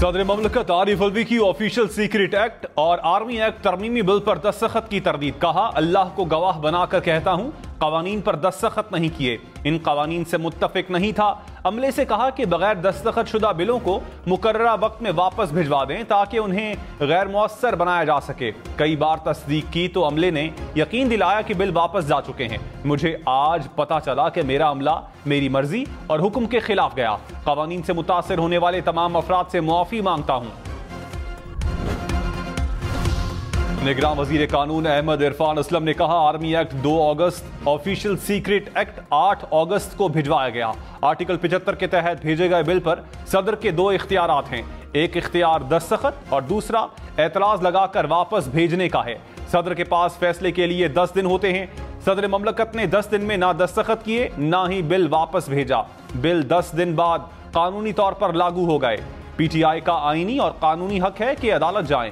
सदर ममलकत आरिफ अलवी की official secret act और आर्मी एक्ट तरमीमी बिल पर दस्तखत की तरदीद। कहा, अल्लाह को गवाह बनाकर कहता हूं, कवानीन पर दस्तखत नहीं किए, इन कवानीन से मुत्तफिक नहीं था। अमले से कहा कि बगैर दस्तखत शुदा बिलों को मुकर्ररा वक्त में वापस भिजवा दें ताकि उन्हें गैर मुअस्सर बनाया जा सके। कई बार तस्दीक की तो अमले ने यकीन दिलाया कि बिल वापस जा चुके हैं। मुझे आज पता चला कि मेरा अमला मेरी मर्जी और हुक्म के खिलाफ गया। कवानीन से मुतासिर होने वाले तमाम अफराद से मुआफी मांगता हूं। निगरान वजीर कानून अहमद इरफान असलम ने कहा, आर्मी एक्ट 2 अगस्त, ऑफिशियल सीक्रेट एक्ट 8 अगस्त को भिजवाया गया। आर्टिकल 75 के तहत भेजे गए बिल पर सदर के 2 इख्तियारात हैं। एक इख्तियार दस्तखत और दूसरा एतराज लगाकर वापस भेजने का है। सदर के पास फैसले के लिए 10 दिन होते हैं। सदर ममलकत ने 10 दिन में ना दस्तखत किए ना ही बिल वापस भेजा। बिल 10 दिन बाद कानूनी तौर पर लागू हो गए। PTI का आईनी और कानूनी हक है कि अदालत जाएं।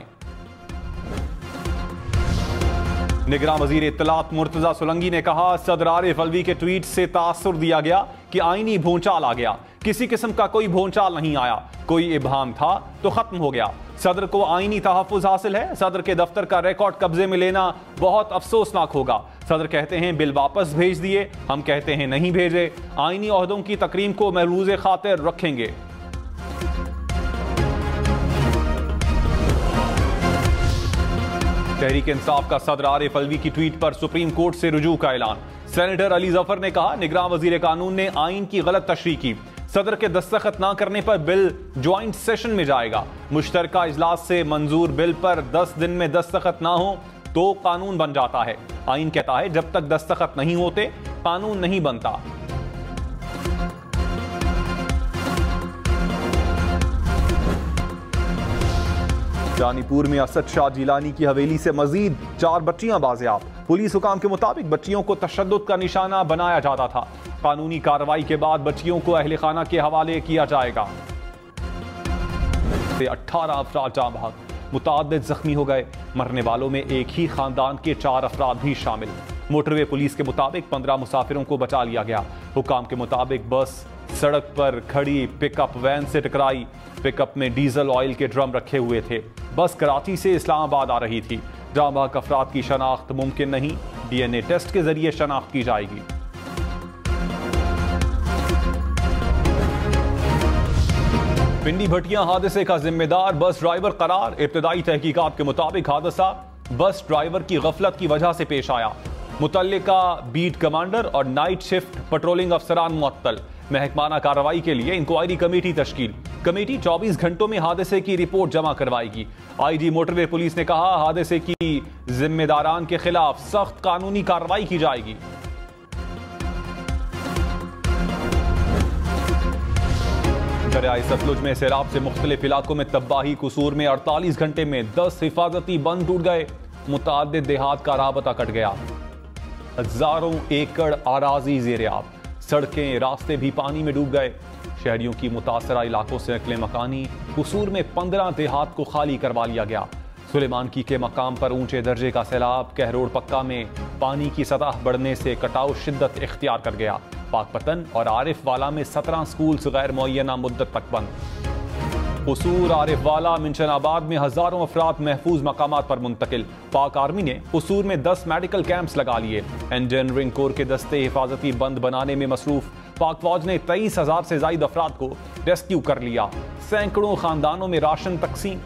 निगरान वजीर इत्तलात मुर्तजा सोलंकी ने कहा, सदर आरिफ अलवी के ट्वीट से तासुर दिया गया कि आईनी भूचाल आ गया। किसी किस्म का कोई भूचाल नहीं आया, कोई इबहाम था तो खत्म हो गया। सदर को आईनी तहफ़्फ़ुज़ हासिल है। सदर के दफ्तर का रिकॉर्ड कब्जे में लेना बहुत अफसोसनाक होगा। सदर कहते हैं बिल वापस भेज दिए, हम कहते हैं नहीं भेजे। आईनी ओहदों की तकरीम को महरूज़ खातिर रखेंगे। तहरीक इंसाफ का सदर आरिफ अलवी की ट्वीट पर सुप्रीम कोर्ट से रुजू का ऐलान। सेनेटर अली जफर ने कहा, निगरान वजीर कानून ने आइन की गलत तशरीह की। सदर के दस्तखत न करने पर बिल ज्वाइंट सेशन में जाएगा। मुश्तरका इजलास से मंजूर बिल पर 10 दिन में दस्तखत ना हो तो कानून बन जाता है। आइन कहता है जब तक दस्तखत नहीं होते कानून नहीं बनता। जानीपुर में असद शाह जिलानी की हवेली से मजीद 4 बच्चियां बाजियाब। पुलिस हुकाम के मुताबिक बच्चियों को तशद्दुद का निशाना बनाया जाता था। कानूनी कार्रवाई के बाद बच्चियों को अहले खाना के हवाले किया जाएगा। 18 अफराद जाँ बहक, मुताद्दिद जख्मी हो गए। मरने वालों में एक ही खानदान के 4 अफराद भी शामिल। मोटरवे पुलिस के मुताबिक 15 मुसाफिरों को बचा लिया गया। हुकाम के मुताबिक बस सड़क पर खड़ी पिकअप वैन से टकराई। पिकअप में डीजल ऑयल के ड्रम रखे हुए थे। बस कराची से इस्लामाबाद आ रही थी। जाँ बहक अफराद की शनाख्त मुमकिन नहीं, DNA टेस्ट के जरिए शनाख्त की जाएगी। पिंडी भटिया हादसे का जिम्मेदार बस ड्राइवर करार। इब्तदाई तहकीकात के मुताबिक हादसा बस ड्राइवर की गफलत की वजह से पेश आया। मुतल्लिका बीट कमांडर और नाइट शिफ्ट पेट्रोलिंग अफसरान मुअत्तल। महकमाना कार्रवाई के लिए इंक्वायरी कमेटी तश्कील। कमेटी 24 घंटों में हादसे की रिपोर्ट जमा करवाएगी। IG मोटरवे पुलिस ने कहा, हादसे की जिम्मेदारान के खिलाफ सख्त कानूनी कार्रवाई की जाएगी। दरियाई सतलुज में सैलाब से मुख्तलिफ इलाकों में तबाही। कसूर में 48 घंटे में 10 हिफाजती बंद टूट गए। मुताद्दिद देहात का राबता कट गया। हजारों एकड़ आराजी ज़ेरे आब। सड़कें रास्ते भी पानी में डूब गए। शहरियों की मुतासरा इलाकों से नकले मकानी। कसूर में 15 देहात को खाली करवा लिया गया। सुलेमान की के मकाम पर ऊंचे दर्जे का सैलाब। कहरोड़ पक्का में पानी की सतह बढ़ने से कटाव शिद्दत इख्तियार कर गया। पाकपतन और आरिफ वाला में 17 स्कूल गैर मुअय्यना मुद्दत तक बंद। कसूर, आरिफ वाला, मिंशनाबाद में हजारों अफराद महफूज मकामात पर मुंतकिल। पाक आर्मी ने कसूर में 10 मेडिकल कैंप्स लगा लिए। इंजीनियरिंग कोर के दस्ते हिफाजती बंद बनाने में मसरूफ। पाक फौज ने 23,000 से ज्यादा अफराद को रेस्क्यू कर लिया। सैकड़ों खानदानों में राशन तकसीम।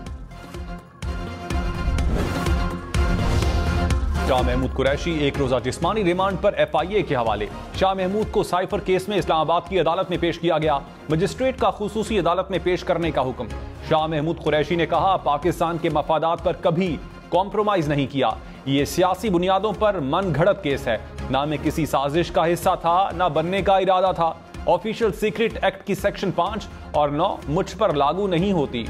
शाह महमूद कुरैशी एक रोजा जिस्मानी रिमांड पर FIA के हवाले। शाह महमूद को साइफर केस में इस्लामाबाद की अदालत में पेश किया गया। मजिस्ट्रेट का खुसूसी अदालत में पेश करने का हुक्म। शाह महमूद कुरैशी ने कहा, पाकिस्तान के मफादात पर कभी कॉम्प्रोमाइज नहीं किया। ये सियासी बुनियादों पर मन घड़त केस है। ना मैं किसी साजिश का हिस्सा था, ना बनने का इरादा था। ऑफिशियल सीक्रेट एक्ट की सेक्शन 5 और 9 मुझ पर लागू नहीं होती।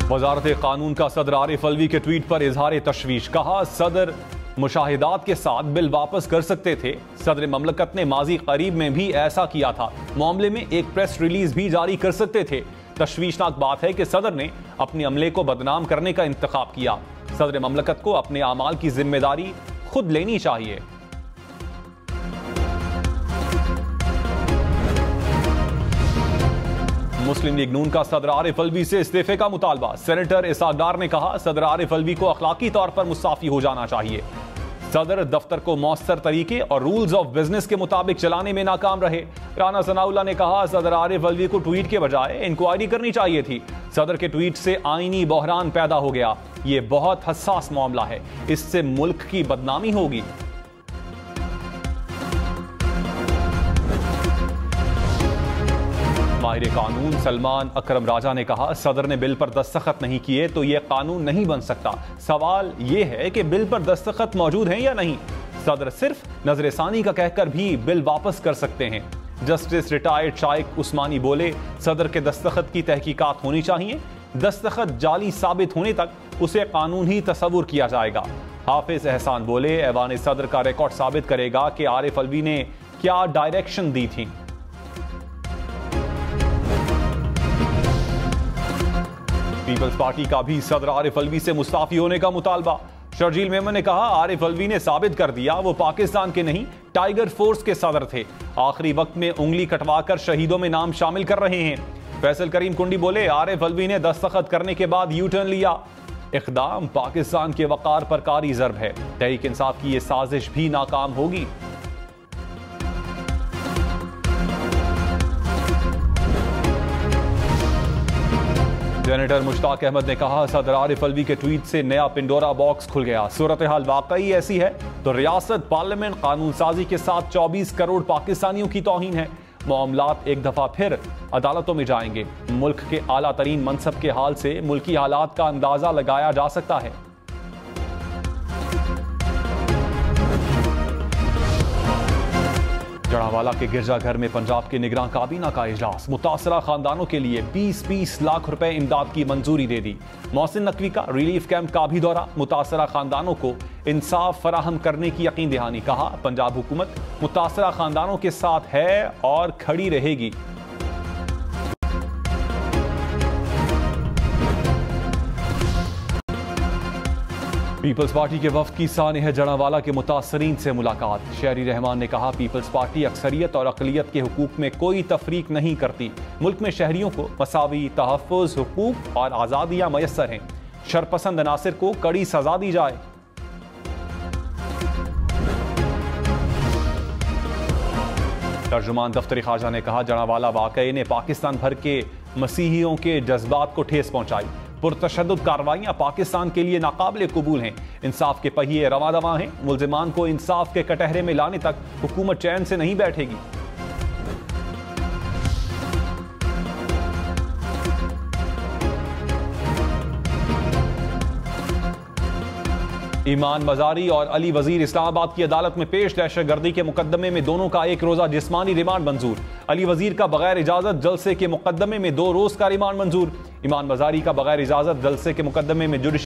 वजारत कानून का सदर आरिफ अलवी के ट्वीट पर इजहार तशवीश। कहा, सदर मुशाहिदात के साथ बिल वापस कर सकते थे। सदर ममलकत ने माजी करीब में भी ऐसा किया था। मामले में एक प्रेस रिलीज भी जारी कर सकते थे। तशवीशनाक बात है कि सदर ने अपने अमले को बदनाम करने का इंतखाब किया। सदर ममलकत को अपने आमाल की जिम्मेदारी खुद लेनी चाहिए। मुस्लिम लीग नून का सदर आरिफ अलवी से इस्तीफे का मुतालबा। सेनेटर इसाक डार ने कहा, सदर आरिफ अलवी को अखलाकी तौर पर मुस्ताफी हो जाना चाहिए। सदर दफ्तर को मौसर तरीके और रूल्स ऑफ बिजनेस के मुताबिक चलाने में नाकाम रहे। राना सनाउल्लाह ने कहा, सदर आरिफ अलवी को ट्वीट के बजाय इंक्वायरी करनी चाहिए थी। सदर के ट्वीट से आईनी बहरान पैदा हो गया। यह बहुत हसास मामला है, इससे मुल्क की बदनामी होगी। माहिर कानून सलमान अकरम राजा ने कहा, सदर ने बिल पर दस्तखत नहीं किए तो यह कानून नहीं बन सकता। सवाल यह है कि बिल पर दस्तखत मौजूद हैं या नहीं। सदर सिर्फ नजरसानी का कहकर भी बिल वापस कर सकते हैं। जस्टिस रिटायर्ड शाइक उस्मानी बोले, सदर के दस्तखत की तहकीकात होनी चाहिए। दस्तखत जाली साबित होने तक उसे कानून ही तस्वुर किया जाएगा। हाफिज एहसान बोले, ऐवान सदर का रिकॉर्ड साबित करेगा कि आरिफ अलवी ने क्या डायरेक्शन दी थी। पीपल्स पार्टी का भी सदर आरिफ अलवी से मुस्ताफी होने का मुतालबा। शर्जील मेमन ने कहा, आरिफ अलवी ने साबित कर दिया वो पाकिस्तान के नहीं टाइगर फोर्स के सदर थे। आखिरी वक्त में उंगली कटवाकर शहीदों में नाम शामिल कर रहे हैं। फैसल करीम कुंडी बोले, आरिफ अलवी ने दस्तखत करने के बाद यू टर्न लिया। इक़दाम पाकिस्तान के वकार पर कारी ज़र्ब है। तहरीक इंसाफ की यह साजिश भी नाकाम होगी। सेनेटर मुश्ताक अहमद ने कहा, सदर आरिफ अलवी के ट्वीट से नया पिंडोरा बॉक्स खुल गया। सूरत हाल वाकई ऐसी है तो रियासत पार्लियामेंट कानून साजी के साथ 24 करोड़ पाकिस्तानियों की तौहीन है। मामलात एक दफा फिर अदालतों में जाएंगे। मुल्क के आला तरीन मनसब के हाल से मुल्की हालात का अंदाजा लगाया जा सकता है। जड़ावाला के गिरजाघर में पंजाब के निगरान काबीना का इजलास। मुतासरा खानदानों के लिए 20-20 लाख रुपए इमदाद की मंजूरी दे दी। मोहसिन नकवी का रिलीफ कैंप का भी दौरा। मुतासरा खानदानों को इंसाफ फराहम करने की यकीन दहानी। कहा, पंजाब हुकूमत मुतासरा खानदानों के साथ है और खड़ी रहेगी। पीपल्स पार्टी के वफ्द की सानिह जड़ावाला के मुतासरीन से मुलाकात। शहरी रहमान ने कहा, पीपल्स पार्टी अक्सरियत और अक़लियत के हुकूक में कोई तफरीक नहीं करती। मुल्क में शहरियों को मसावी तहफ़्फ़ुज़ हुकूक और आज़ादियाँ मैसर हैं। शरपसंद अनासिर को कड़ी सजा दी जाए। तर्जुमान दफ्तर खारजा ने कहा, जड़ावाला वाक़ये ने पाकिस्तान भर के मसीहियों के जज्बात को ठेस पहुंचाई। पुरतशद्दुद कार्रवाइयां पाकिस्तान के लिए नाकाबिले कबूल हैं। इंसाफ के पहिए रवां दवां हैं। मुल्जिमान को इंसाफ के कटहरे में लाने तक हुकूमत चैन से नहीं बैठेगी। ईमान मजारी और अली वजीर इस्लामाबाद की अदालत में पेश। दहशतगर्दी के मुकदमे में दोनों का 1 रोजा जिस्मानी रिमांड मंजूर। अली वजीर का बगैर इजाजत जलसे के मुकदमे में 2 रोज का रिमांड मंजूर। ईमान मजारी का बगैर इजाजत जलसे के मुकदमे में जुडिशल